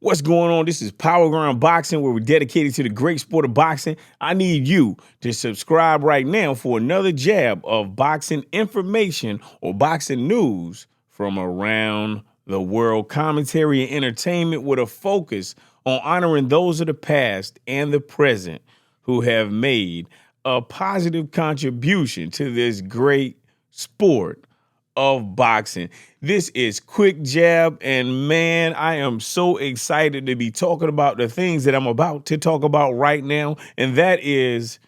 What's going on? This is Power Ground Boxing, where we're dedicated to the great sport of boxing. I need you to subscribe right now for another jab of boxing information or boxing news from around the world. Commentary and entertainment with a focus on honoring those of the past and the present who have made a positive contribution to this great sport of boxing. This is Quick Jab, and man, I am so excited to be talking about the things that I'm about to talk about right now, and that is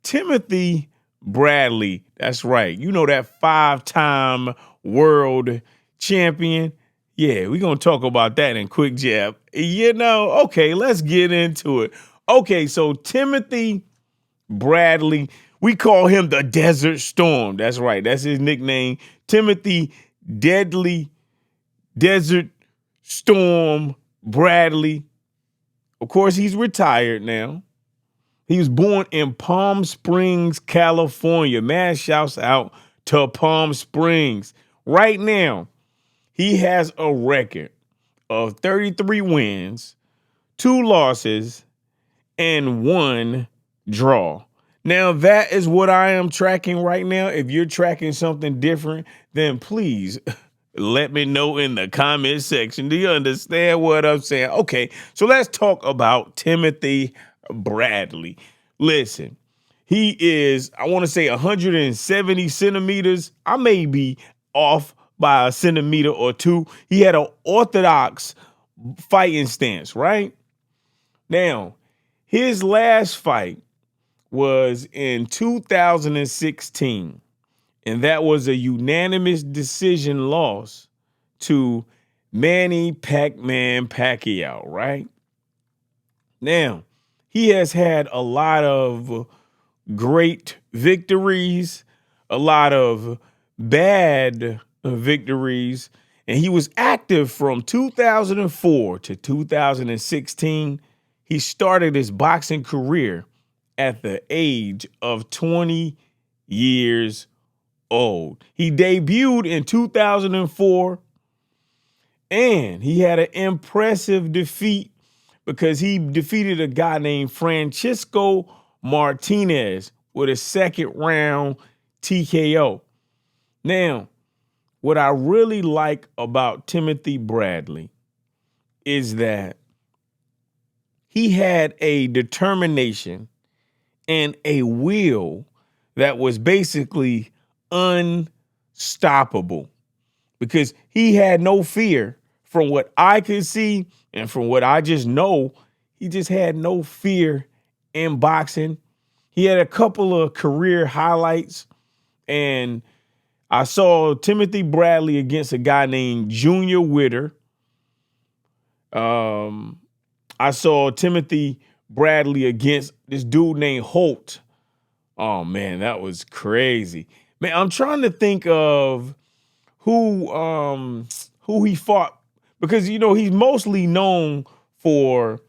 Timothy Bradley. That's right. You know, that 5-time world champion. Yeah, we're going to talk about that in Quick Jab. Okay, let's get into it. Okay, so Timothy Bradley, we call him the Desert Storm. That's right. That's his nickname. Timothy Deadly Desert Storm Bradley. Of course, he's retired now. He was born in Palm Springs, California. Man, shouts out to Palm Springs. Right now, he has a record of 33 wins, 2 losses, and 1 draw. Now, that is what I am tracking right now. If you're tracking something different, then please let me know in the comment section. Do you understand what I'm saying? Okay, so let's talk about Timothy Bradley. Listen, he is, I want to say 170 centimeters. I may be off by a centimeter or two. He had an orthodox fighting stance, right? Now, his last fight was in 2016, and that was a unanimous decision loss to Manny Pac-Man Pacquiao, right? Now, he has had a lot of great victories, a lot of bad victories, and he was active from 2004 to 2016. He started his boxing career at the age of 20 years old. He debuted in 2004, and he had an impressive defeat because he defeated a guy named Francisco Martinez with a second round TKO. Now, what I really like about Timothy Bradley is that he had a determination and a will that was basically unstoppable, because he had no fear. From what I could see and from what I just know, he just had no fear in boxing. He had a couple of career highlights, and I saw Timothy Bradley against a guy named Junior Witter. I saw Timothy Bradley against this dude named Holt. Oh man, that was crazy. Man, I'm trying to think of who he fought, because he's mostly known for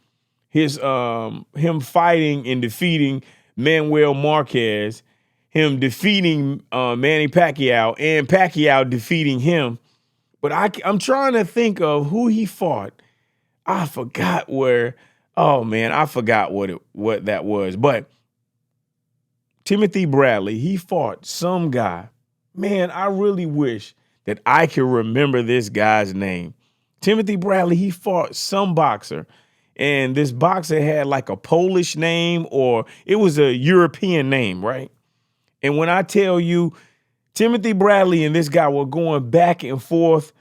his him fighting and defeating Manuel Marquez, him defeating Manny Pacquiao, and Pacquiao defeating him. But I'm trying to think of who he fought. I forgot where. Oh man, I forgot what that was. But Timothy Bradley, he fought some guy. Man, I really wish that I could remember this guy's name. Timothy Bradley, he fought some boxer, and this boxer had like a Polish name, or it was a European name, right? And when I tell you, Timothy Bradley and this guy were going back and forth.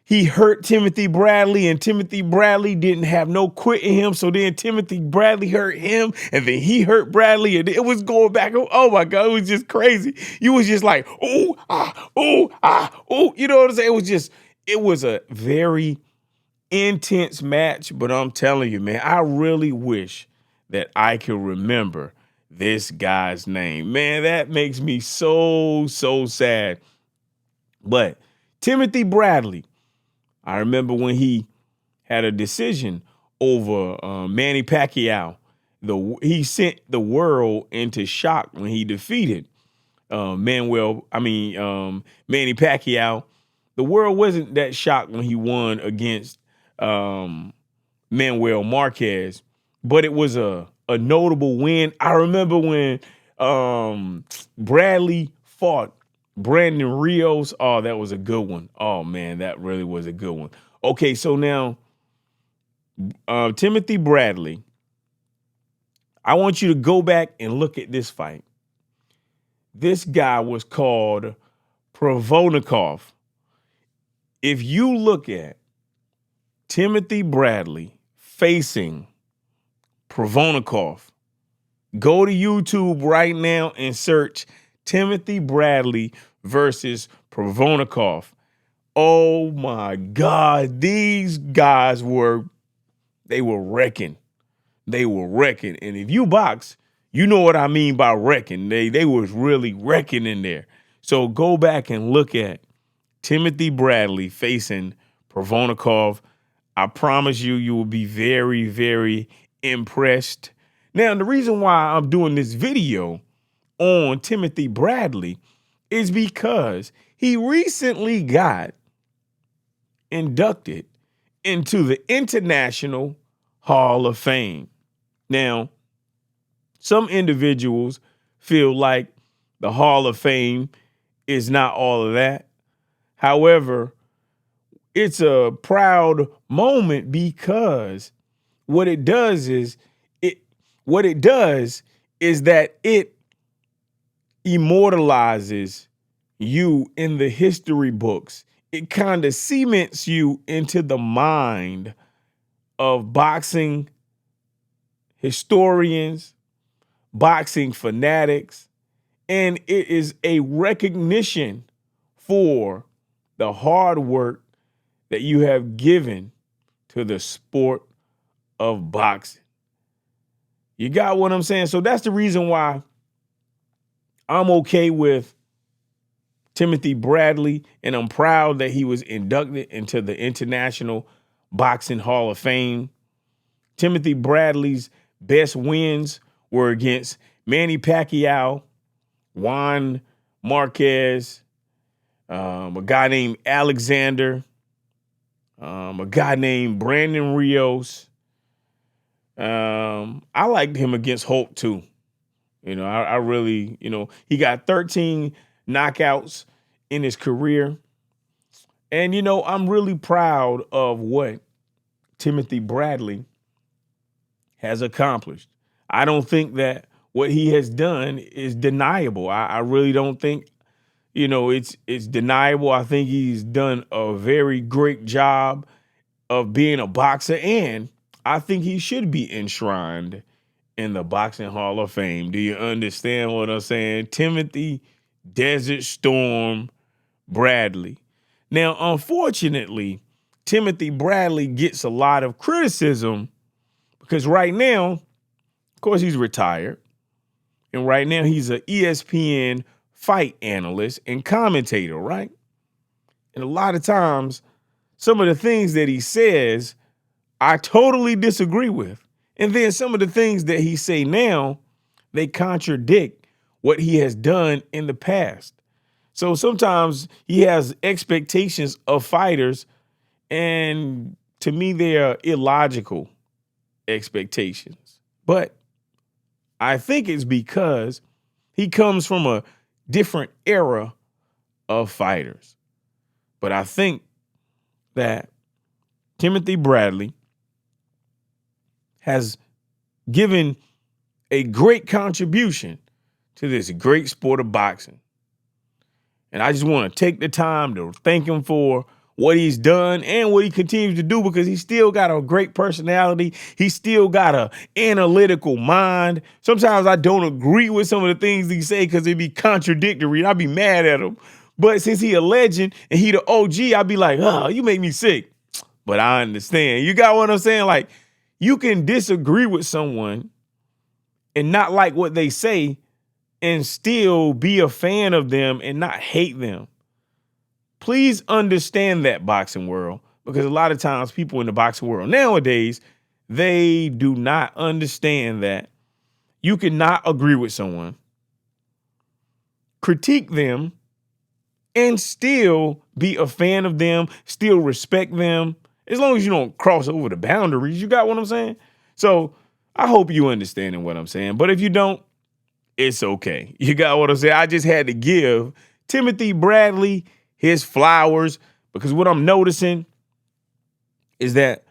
He hurt Timothy Bradley, and Timothy Bradley didn't have no quit in him. So then Timothy Bradley hurt him, and then he hurt Bradley, and it was going back. Oh my God, it was just crazy. You was just like, oh, oh. You know what I'm saying? It was a very intense match, but I'm telling you, man, I really wish that I could remember this guy's name. Man, that makes me so sad. But Timothy Bradley, I remember when he had a decision over Manny Pacquiao. He sent the world into shock when he defeated Manny Pacquiao. The world wasn't that shocked when he won against Manuel Marquez, but it was a notable win. I remember when Bradley fought Brandon Rios. Oh, that was a good one. Oh man, that really was a good one. Okay, so now Timothy Bradley, I want you to go back and look at this fight. This guy was called Provodnikov. If you look at Timothy Bradley facing Provodnikov, go to YouTube right now and search Timothy Bradley versus Provodnikov. Oh my God, these guys were wrecking. They were wrecking. And if you box, you know what I mean by wrecking. They was really wrecking in there. So go back and look at Timothy Bradley facing Provodnikov. I promise you, you will be very, very impressed. Now, the reason why I'm doing this video on Timothy Bradley is because he recently got inducted into the International Hall of Fame. Now, some individuals feel like the Hall of Fame is not all of that. However, it's a proud moment because what it does is that it immortalizes you in the history books. It kind of cements you into the mind of boxing historians, boxing fanatics, and it is a recognition for the hard work that you have given to the sport of boxing. You got what I'm saying? So that's the reason why I'm okay with Timothy Bradley, and I'm proud that he was inducted into the International Boxing Hall of Fame. Timothy Bradley's best wins were against Manny Pacquiao, Juan Marquez, a guy named Alexander, a guy named Brandon Rios. I liked him against Holt too. You know, I really, he got 13 knockouts in his career. And, I'm really proud of what Timothy Bradley has accomplished. I don't think that what he has done is deniable. I really don't think, it's deniable. I think he's done a very great job of being a boxer, and I think he should be enshrined in the Boxing Hall of Fame. Do you understand what I'm saying? Timothy Desert Storm Bradley. Now, unfortunately, Timothy Bradley gets a lot of criticism because right now, of course, he's retired. And right now he's an ESPN fight analyst and commentator, right? And a lot of times, some of the things that he says, I totally disagree with. And then some of the things that he say now, they contradict what he has done in the past. So sometimes he has expectations of fighters, and to me, they are illogical expectations. But I think it's because he comes from a different era of fighters. But I think that Timothy Bradley has given a great contribution to this great sport of boxing. And I just want to take the time to thank him for what he's done and what he continues to do, because he's still got a great personality. He's still got an analytical mind. Sometimes I don't agree with some of the things he say because it'd be contradictory and I'd be mad at him. But since he a legend and he the OG, I'd be like, oh, you make me sick. But I understand. You got what I'm saying? Like, you can disagree with someone and not like what they say and still be a fan of them and not hate them. Please understand that, boxing world, because a lot of times people in the boxing world nowadays, they do not understand that you cannot agree with someone, critique them, and still be a fan of them, still respect them, As long as you don't cross over the boundaries, you got what I'm saying? So I hope you understanding what I'm saying. But if you don't, it's okay. You got what I'm saying? I just had to give Timothy Bradley his flowers because what I'm noticing is that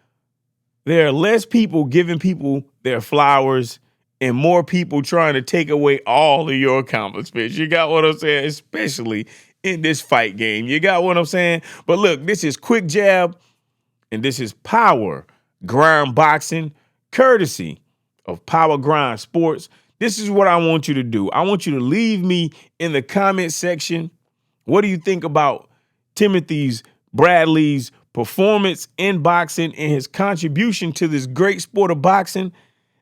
there are less people giving people their flowers and more people trying to take away all of your accomplishments. You got what I'm saying? Especially in this fight game. You got what I'm saying? But look, this is Quick Jab and this is Power Grind Boxing, courtesy of Power Grind Sports. This is what I want you to do. I want you to leave me in the comment section. What do you think about Timothy Bradley's performance in boxing and his contribution to this great sport of boxing?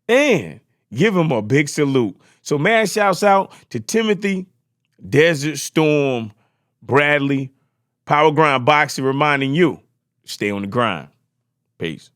And give him a big salute. So man, shouts out to Timothy Desert Storm Bradley, Power Grind Boxing, reminding you, stay on the grind. Peace.